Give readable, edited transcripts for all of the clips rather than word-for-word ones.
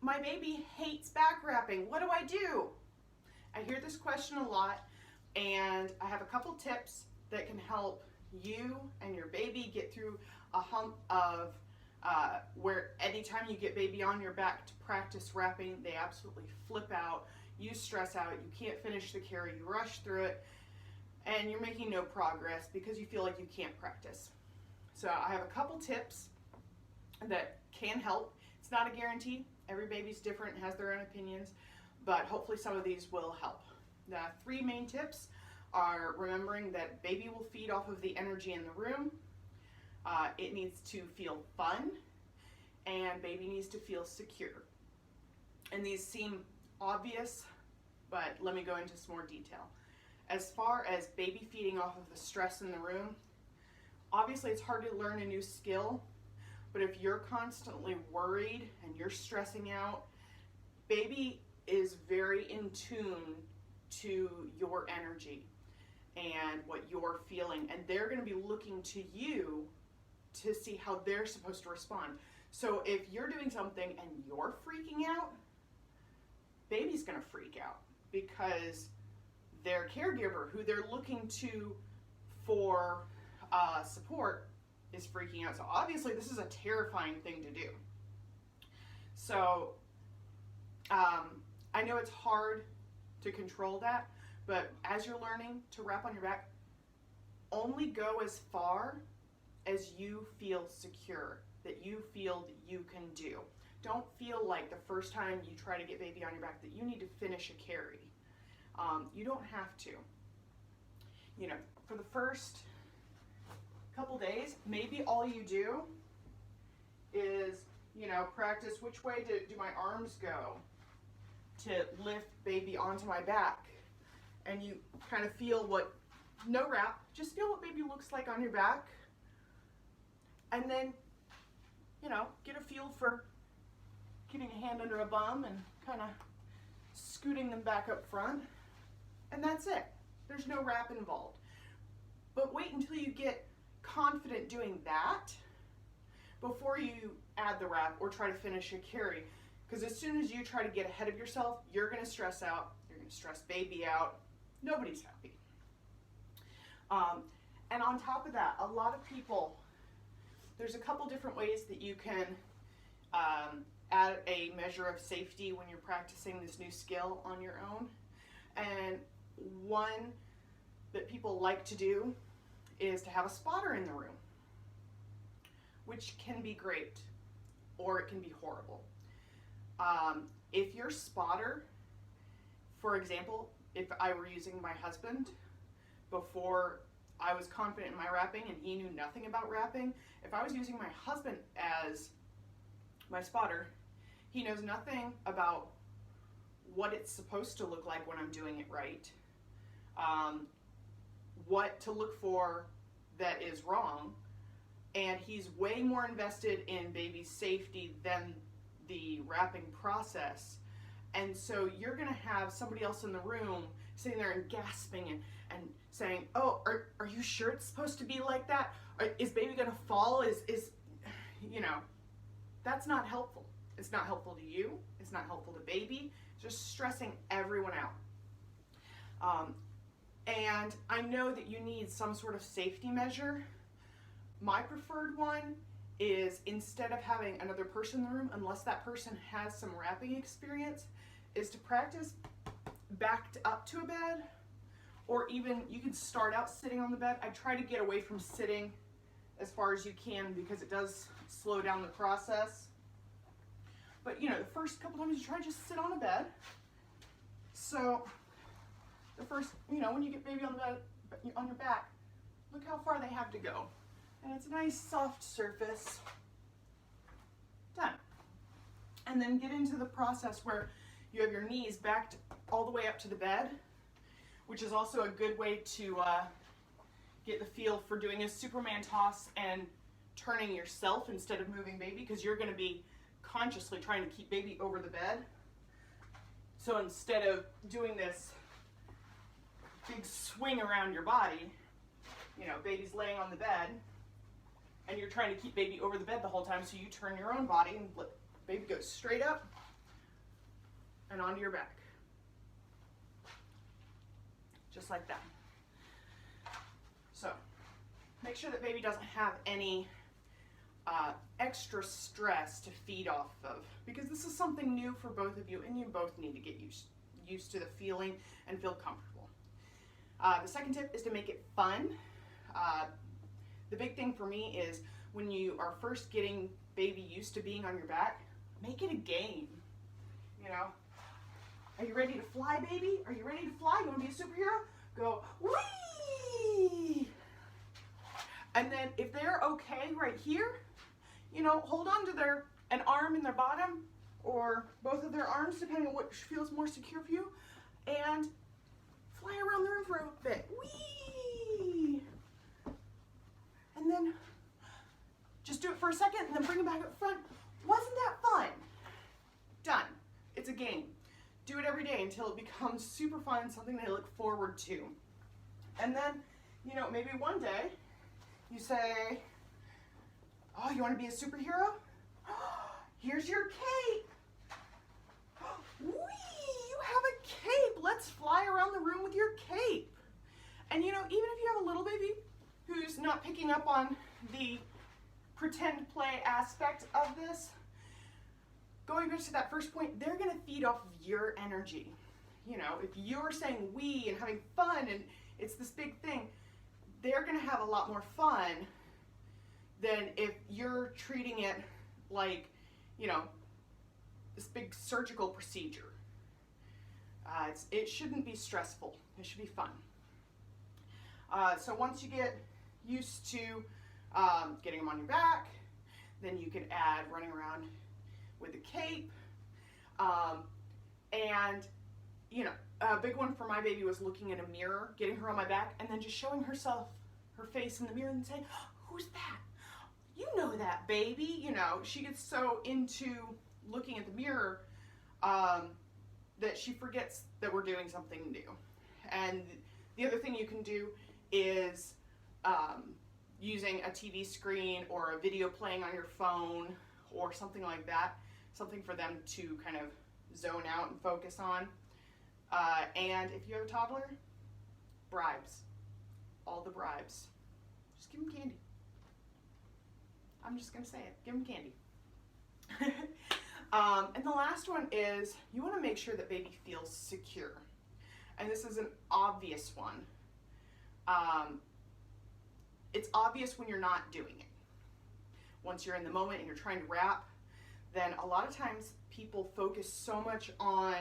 my baby hates back wrapping. What do I do? I hear this question a lot, and I have a couple tips that can help you and your baby get through a hump of where anytime you get baby on your back to practice wrapping, they absolutely flip out, you stress out, you can't finish the carry, you rush through it, and you're making no progress because you feel like you can't practice. So I have a couple tips that can help. It's not a guarantee. Every baby's different, has their own opinions, but hopefully some of these will help. The 3 main tips are remembering that baby will feed off of the energy in the room. It needs to feel fun, and baby needs to feel secure. And these seem obvious, but let me go into some more detail. As far as baby feeding off of the stress in the room, obviously it's hard to learn a new skill, but if you're constantly worried and you're stressing out, baby is very in tune to your energy and what you're feeling, and they're going to be looking to you to see how they're supposed to respond. So if you're doing something and you're freaking out, baby's going to freak out because their caregiver, who they're looking to for support, is freaking out. So obviously this is a terrifying thing to do. So I know it's hard to control that, but as you're learning to wrap on your back, only go as far as you feel secure, that you feel that you can do. Don't feel like the first time you try to get baby on your back that you need to finish a carry. You don't have to. You know, for the first couple days, maybe all you do is, you know, practice which way do my arms go to lift baby onto my back. And you kind of feel what, no wrap, just feel what baby looks like on your back. And then, you know, get a feel for getting a hand under a bum and kind of scooting them back up front. And that's it. There's no wrap involved. But wait until you get confident doing that before you add the wrap or try to finish a carry. Because as soon as you try to get ahead of yourself, you're going to stress out. You're going to stress baby out. Nobody's happy. And on top of that, a lot of people, there's a couple different ways that you can add a measure of safety when you're practicing this new skill on your own. And one that people like to do is to have a spotter in the room, which can be great or it can be horrible. If your spotter, for example, if I were using my husband before I was confident in my wrapping and he knew nothing about wrapping, if I was using my husband as my spotter, he knows nothing about what it's supposed to look like when I'm doing it right, what to look for that is wrong, and he's way more invested in baby's safety than the wrapping process. And so you're going to have somebody else in the room sitting there and gasping and saying, oh, are you sure it's supposed to be like that? Is baby going to fall? Is you know, that's not helpful. It's not helpful to you. It's not helpful to baby. It's just stressing everyone out. And I know that you need some sort of safety measure. My preferred one is, instead of having another person in the room, unless that person has some wrapping experience, is to practice backed up to a bed, or even you can start out sitting on the bed. I try to get away from sitting as far as you can because it does slow down the process. But you know, the first couple times you try, just sit on a bed. So the first, you know, when you get baby on the bed, on your back, look how far they have to go. And it's a nice soft surface. Done. And then get into the process where you have your knees backed all the way up to the bed, which is also a good way to get the feel for doing a Superman toss and turning yourself instead of moving baby, because you're going to be consciously trying to keep baby over the bed. So instead of doing this big swing around your body, you know, baby's laying on the bed and you're trying to keep baby over the bed the whole time, so you turn your own body and let baby go straight up, and onto your back. Just like that. So make sure that baby doesn't have any extra stress to feed off of, because this is something new for both of you, and you both need to get used to the feeling and feel comfortable. The second tip is to make it fun. The big thing for me is when you are first getting baby used to being on your back, make it a game. You know, are you ready to fly, baby? Are you ready to fly? You want to be a superhero? Go, whee! And then if they're okay right here, you know, hold on to an arm in their bottom or both of their arms, depending on what feels more secure for you, and fly around the room for a bit. Whee! And then just do it for a second and then bring it back up front. Wasn't that fun? Done. It's a game. Do it every day until it becomes super fun, something they look forward to. And then, you know, maybe one day you say, oh, you want to be a superhero? Here's your cape. Whee! You have a cape. Let's fly around the room with your cape. And you know, even if you have a little baby who's not picking up on the pretend play aspect of this, going back to that first point, they're going to feed off of your energy. You know, if you're saying we and having fun and it's this big thing, they're going to have a lot more fun than if you're treating it like, you know, this big surgical procedure. It shouldn't be stressful. It should be fun. So once you get used to getting them on your back, then you could add running around with a cape. And, you know, a big one for my baby was looking in a mirror, getting her on my back, and then just showing herself, her face in the mirror and saying, who's that? You know that baby. You know, she gets so into looking at the mirror that she forgets that we're doing something new. And the other thing you can do is using a TV screen or a video playing on your phone or something like that, something for them to kind of zone out and focus on. And if you have a toddler, bribes. All the bribes. Just give them candy. I'm just going to say it. Give them candy. And the last one is you want to make sure that baby feels secure. And this is an obvious one. It's obvious when you're not doing it. Once you're in the moment and you're trying to wrap, then a lot of times people focus so much on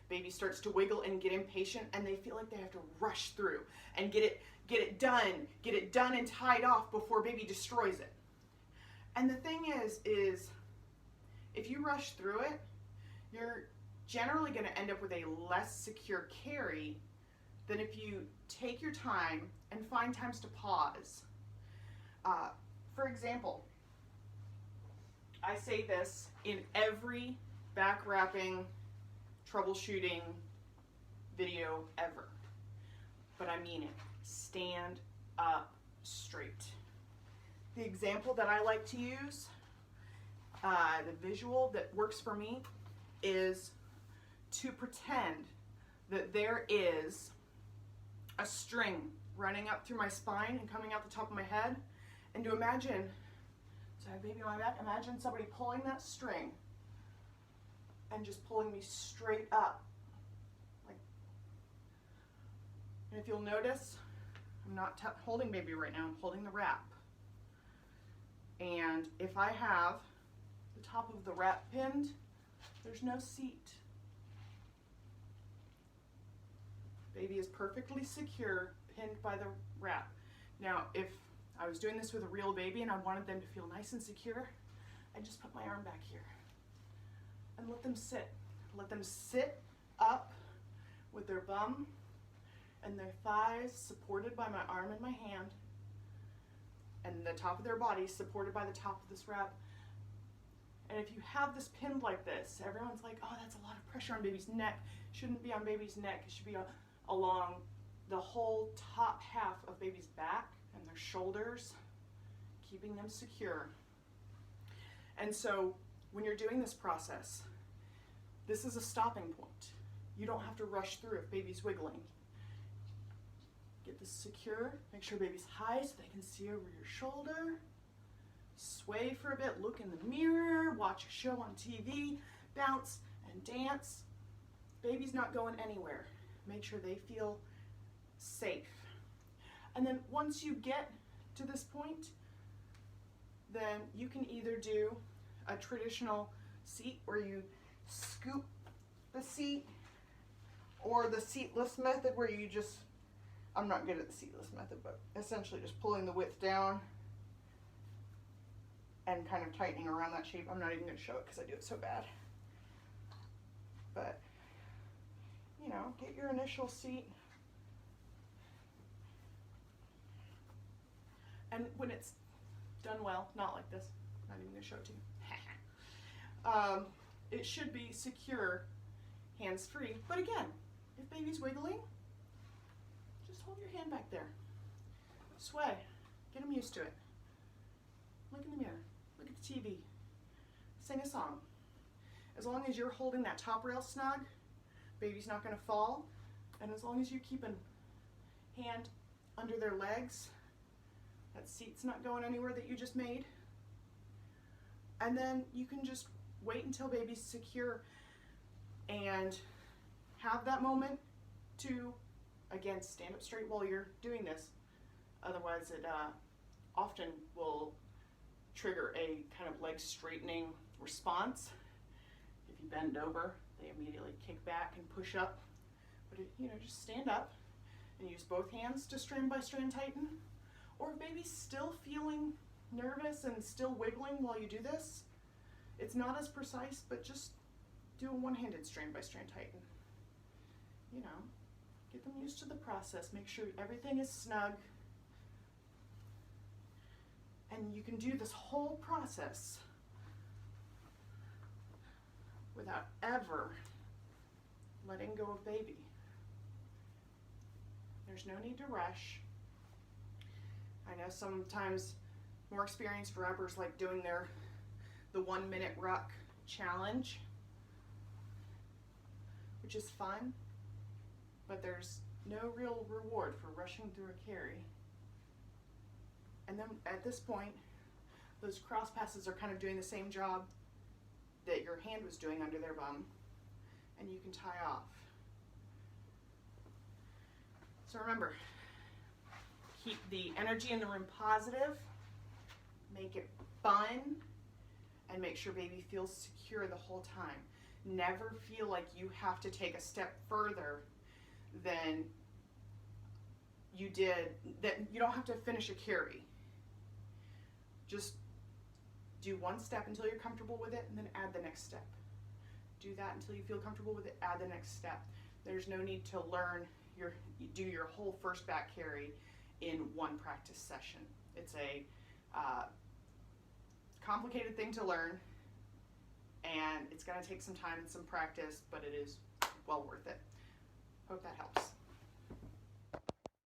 baby starts to wiggle and get impatient, and they feel like they have to rush through and get it done and tied off before baby destroys it. And the thing is if you rush through it, you're generally going to end up with a less secure carry than if you take your time and find times to pause. For example, I say this in every back wrapping, troubleshooting video ever, but I mean it. Stand up straight. The example that I like to use, the visual that works for me, is to pretend that there is a string running up through my spine and coming out the top of my head, and to imagine, so I have baby on my back, imagine somebody pulling that string and just pulling me straight up. And if you'll notice, I'm not holding baby right now, I'm holding the wrap. And if I have the top of the wrap pinned, there's no seat. Baby is perfectly secure, pinned by the wrap. Now, if I was doing this with a real baby and I wanted them to feel nice and secure, I'd just put my arm back here and let them sit. Let them sit up with their bum and their thighs supported by my arm and my hand, and the top of their body supported by the top of this wrap. And if you have this pinned like this, everyone's like, oh, that's a lot of pressure on baby's neck. Shouldn't be on baby's neck. It should be along the whole top half of baby's back and their shoulders, keeping them secure. And so when you're doing this process, this is a stopping point. You don't have to rush through if baby's wiggling. Get this secure. Make sure baby's high so they can see over your shoulder. Sway for a bit, look in the mirror, watch a show on TV, bounce and dance. Baby's not going anywhere. Make sure they feel safe. And then once you get to this point, then you can either do a traditional seat where you scoop the seat, or the seatless method where you just, I'm not good at the seatless method, but essentially just pulling the width down and kind of tightening around that shape. I'm not even going to show it because I do it so bad. But, you know, get your initial seat. And when it's done well, not like this, not even going to show it to you. It should be secure, hands-free. But again, if baby's wiggling, just hold your hand back there. Sway. Get them used to it. Look in the mirror. Look at the TV. Sing a song. As long as you're holding that top rail snug, baby's not going to fall. And as long as you keep a hand under their legs, that seat's not going anywhere that you just made. And then you can just wait until baby's secure and have that moment to, again, stand up straight while you're doing this. Otherwise, it often will trigger a kind of leg straightening response. If you bend over, they immediately kick back and push up. But you know, just stand up and use both hands to strand by strand tighten. Or if baby's still feeling nervous and still wiggling while you do this, it's not as precise, but just do a one-handed strand by strand tighten. You know, get them used to the process. Make sure everything is snug. And you can do this whole process without ever letting go of baby. There's no need to rush. I know sometimes more experienced rubbers like doing the 1 minute ruck challenge, which is fun, but there's no real reward for rushing through a carry. And then at this point, those cross passes are kind of doing the same job that your hand was doing under their bum, and you can tie off. So remember, keep the energy in the room positive, make it fun, and make sure baby feels secure the whole time. Never feel like you have to take a step further than you did, that you don't have to finish a carry. Just do one step until you're comfortable with it, and then add the next step. Do that until you feel comfortable with it, add the next step. There's no need to do your whole first back carry in one practice session. It's a complicated thing to learn, and it's going to take some time and some practice, but it is well worth it. Hope that helps.